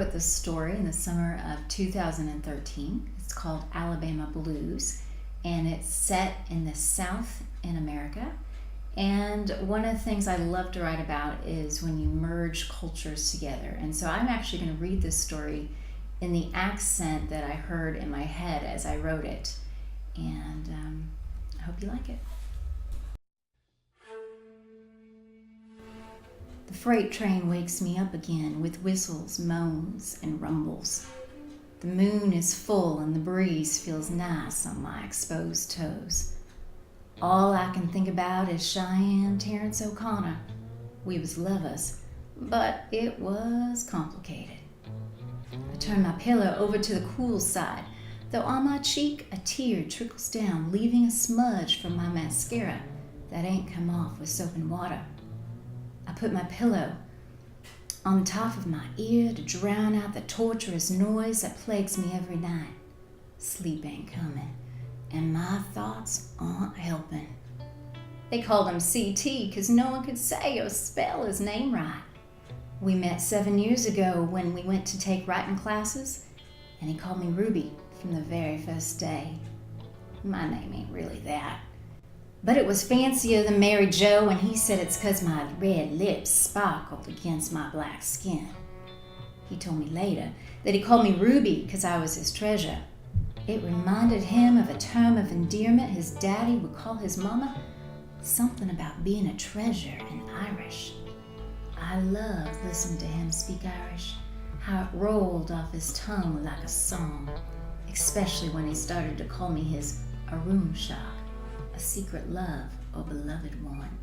wrote this story in the summer of 2013. It's called Alabama Blues, and it's set in the South in America. And one of the things I love to write about is when you merge cultures together. And so I'm actually going to read this story in the accent that I heard in my head as I wrote it. And I hope you like it. The freight train wakes me up again with whistles, moans, and rumbles. The moon is full and the breeze feels nice on my exposed toes. All I can think about is Cheyenne Terrence O'Connor. We was lovers, but it was complicated. I turn my pillow over to the cool side, though on my cheek a tear trickles down, leaving a smudge from my mascara that ain't come off with soap and water. I put my pillow on top of my ear to drown out the torturous noise that plagues me every night. Sleep ain't coming, and my thoughts aren't helping. They called him CT because no one could say or spell his name right. We met 7 years ago when we went to take writing classes, and he called me Ruby from the very first day. My name ain't really that. But it was fancier than Mary Jo, and he said it's 'cause my red lips sparkled against my black skin. He told me later that he called me Ruby 'cause I was his treasure. It reminded him of a term of endearment his daddy would call his mama, something about being a treasure in Irish. I loved listening to him speak Irish, how it rolled off his tongue like a song, especially when he started to call me his Aroon Shock, a secret love or beloved one.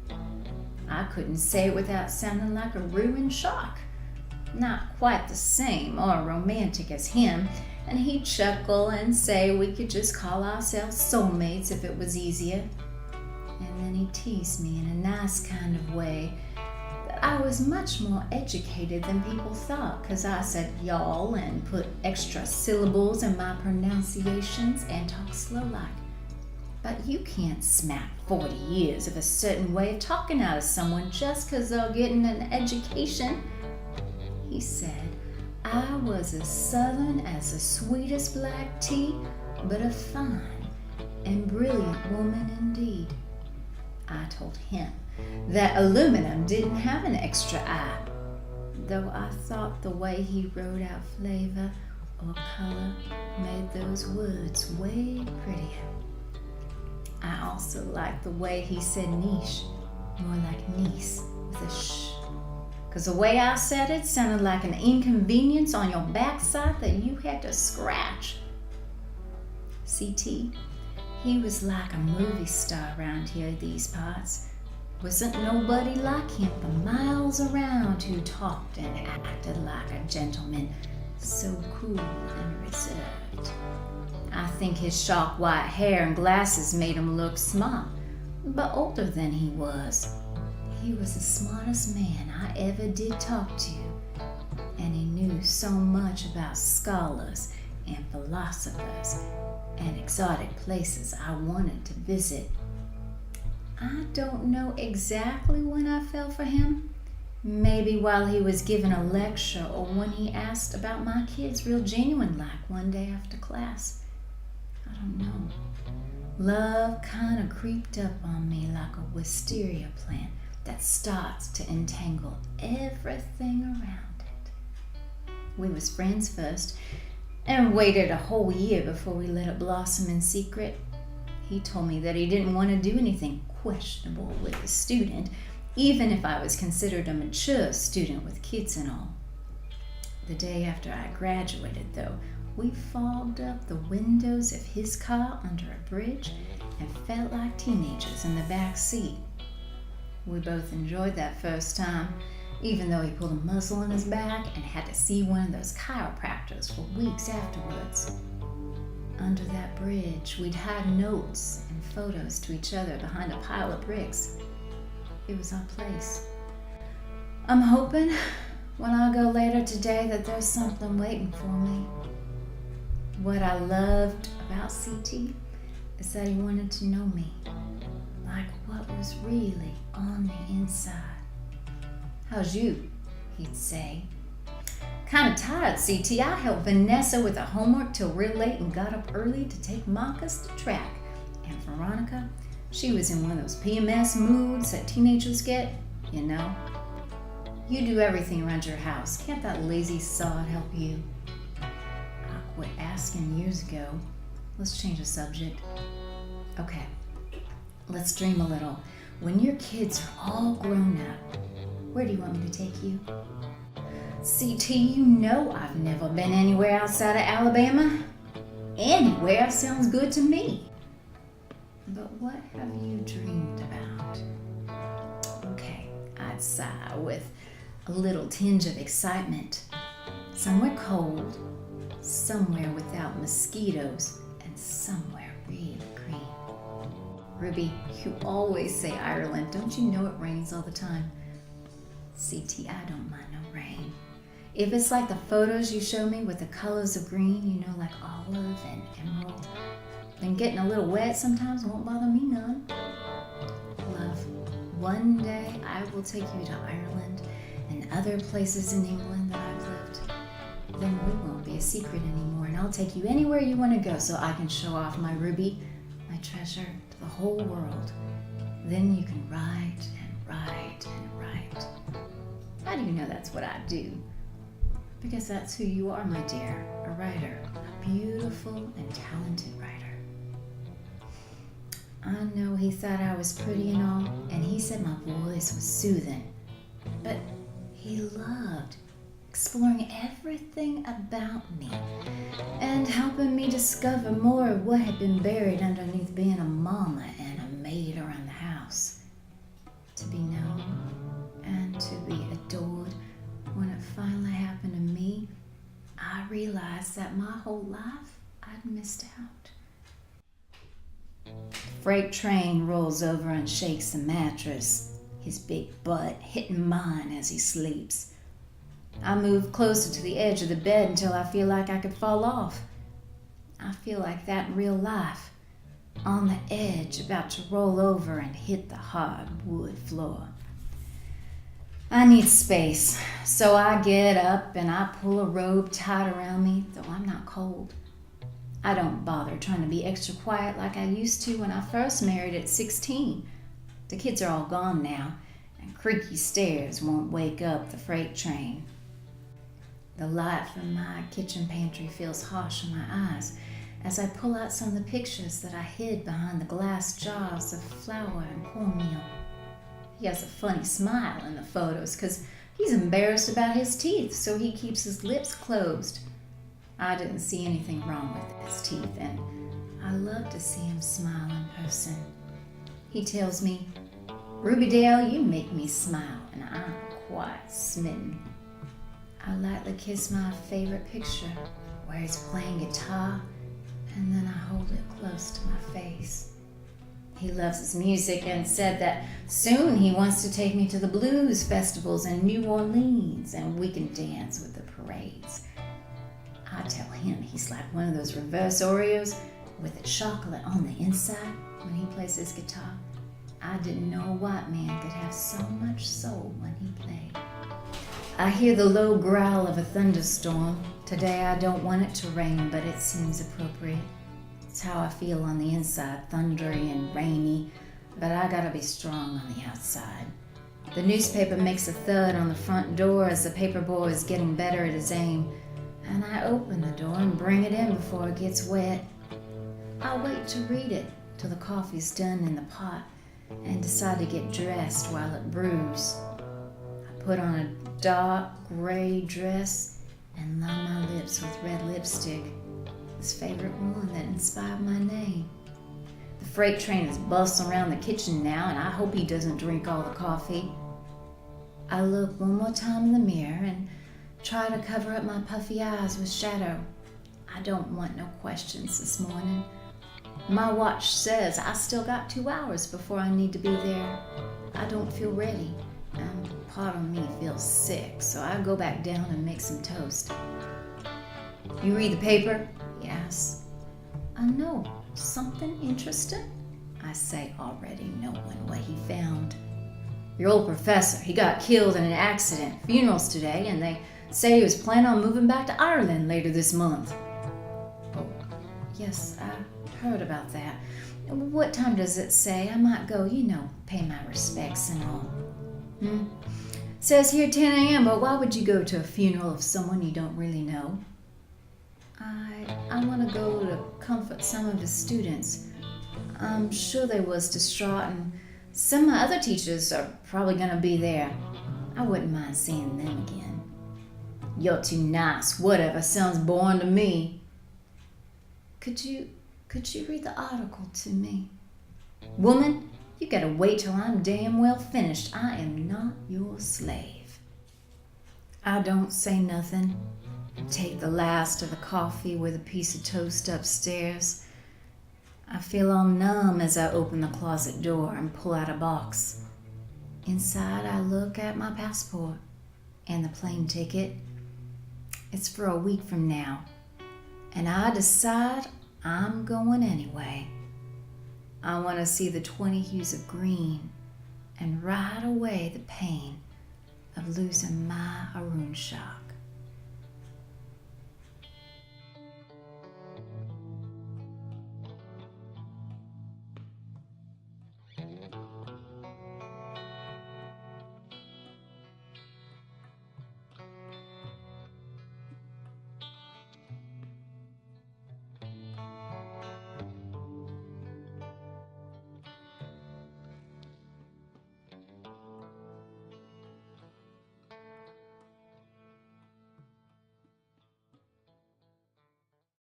I couldn't say it without sounding like a ruined shock. Not quite the same or romantic as him, and he'd chuckle and say we could just call ourselves soulmates if it was easier. And then he'd tease me in a nice kind of way that I was much more educated than people thought, 'cause I said y'all and put extra syllables in my pronunciations and talk slow like. But you can't smack 40 years of a certain way of talking out of someone just 'cause they're getting an education. He said I was as southern as the sweetest black tea, but a fine and brilliant woman indeed. I told him that aluminum didn't have an extra eye, though I thought the way he wrote out flavor or color made those words way prettier. I also liked the way he said niche, more like niece with a sh. 'Cause the way I said it sounded like an inconvenience on your backside that you had to scratch. CT, he was like a movie star around here these parts. Wasn't nobody like him for miles around who talked and acted like a gentleman, so cool and reserved. I think his sharp white hair and glasses made him look smart, but older than he was. He was the smartest man I ever did talk to, and he knew so much about scholars and philosophers and exotic places I wanted to visit. I don't know exactly when I fell for him. Maybe while he was giving a lecture or when he asked about my kids real genuine like one day after class. I don't know. Love kind of creeped up on me like a wisteria plant that starts to entangle everything around it. We was friends first and waited a whole year before we let it blossom in secret. He told me that he didn't want to do anything questionable with a student, even if I was considered a mature student with kids and all. The day after I graduated, though, we fogged up the windows of his car under a bridge and felt like teenagers in the back seat. We both enjoyed that first time, even though he pulled a muscle in his back and had to see one of those chiropractors for weeks afterwards. Under that bridge, we'd hide notes and photos to each other behind a pile of bricks. It was our place. I'm hoping when I go later today that there's something waiting for me. What I loved about CT is that he wanted to know me, like what was really on the inside. How's you? He'd say. Kinda tired, CT. I helped Vanessa with her homework till real late and got up early to take Marcus to track. And Veronica, she was in one of those PMS moods that teenagers get, you know. You do everything around your house. Can't that lazy sod help you? I quit asking years ago. Let's change the subject. Okay, let's dream a little. When your kids are all grown up, where do you want me to take you? CT, you know I've never been anywhere outside of Alabama. Anywhere sounds good to me. But what have you dreamed about? Okay, I'd sigh with a little tinge of excitement. Somewhere cold, somewhere without mosquitoes, and somewhere really green. Ruby, you always say Ireland. Don't you know it rains all the time? CT, I don't mind no rain. If it's like the photos you show me with the colors of green, you know, like olive and emerald, then getting a little wet sometimes won't bother me none. Love, one day I will take you to Ireland and other places in England that I've lived. Then we won't be a secret anymore, and I'll take you anywhere you want to go so I can show off my Ruby, my treasure, to the whole world. Then you can write and write and write. How do you know that's what I do? Because that's who you are, my dear, a writer, a beautiful and talented writer. I know he thought I was pretty and all, and he said my voice was soothing, but he loved exploring everything about me and helping me discover more of what had been buried underneath being a mama and a maid around the house. To be known and to be adored. When it finally happened to me, I realized that my whole life I'd missed out. The freight train rolls over and shakes the mattress, his big butt hitting mine as he sleeps. I move closer to the edge of the bed until I feel like I could fall off. I feel like that in real life, on the edge, about to roll over and hit the hard wood floor. I need space, so I get up and I pull a robe tight around me, though I'm not cold. I don't bother trying to be extra quiet like I used to when I first married at 16. The kids are all gone now, and creaky stairs won't wake up the freight train. The light from my kitchen pantry feels harsh on my eyes as I pull out some of the pictures that I hid behind the glass jars of flour and cornmeal. He has a funny smile in the photos because he's embarrassed about his teeth, so he keeps his lips closed. I didn't see anything wrong with his teeth, and I love to see him smile in person. He tells me, "Ruby Dale, you make me smile," and I'm quite smitten. I lightly kiss my favorite picture where he's playing guitar, and then I hold it close to my face. He loves his music and said that soon he wants to take me to the blues festivals in New Orleans and we can dance with the parades. I tell him he's like one of those reverse Oreos with the chocolate on the inside when he plays his guitar. I didn't know a white man could have so much soul when he played. I hear the low growl of a thunderstorm. Today I don't want it to rain, but it seems appropriate. It's how I feel on the inside, thundery and rainy, but I gotta be strong on the outside. The newspaper makes a thud on the front door as the paper boy is getting better at his aim, and I open the door and bring it in before it gets wet. I'll wait to read it till the coffee's done in the pot and decide to get dressed while it brews. I put on a dark gray dress and line my lips with red lipstick, his favorite one that inspired my name. The freight train is bustling around the kitchen now, and I hope he doesn't drink all the coffee. I look one more time in the mirror and try to cover up my puffy eyes with shadow. I don't want no questions this morning. My watch says I still got 2 hours before I need to be there. I don't feel ready, and part of me feels sick, so I go back down and make some toast. "You read the paper?" he asks. "I know. Something interesting?" I say, already knowing what he found. "Your old professor, he got killed in an accident. Funerals today, and they Say he was planning on moving back to Ireland later this month. Oh, yes, I heard about that. What time does it say? I might go, pay my respects and all. Says here 10 a.m., but why would you go to a funeral of someone you don't really know? I want to go to comfort some of his students. I'm sure they was distraught, and some of my other teachers are probably going to be there. I wouldn't mind seeing them again. You're too nice. Whatever. Sounds boring to me. Could you read the article to me? Woman, you gotta wait till I'm damn well finished. I am not your slave. I don't say nothing. Take the last of the coffee with a piece of toast upstairs. I feel all numb as I open the closet door and pull out a box. Inside, I look at my passport and the plane ticket. It's for a week from now, and I decide I'm going anyway. I want to see the 20 hues of green and ride away the pain of losing my Arun shop.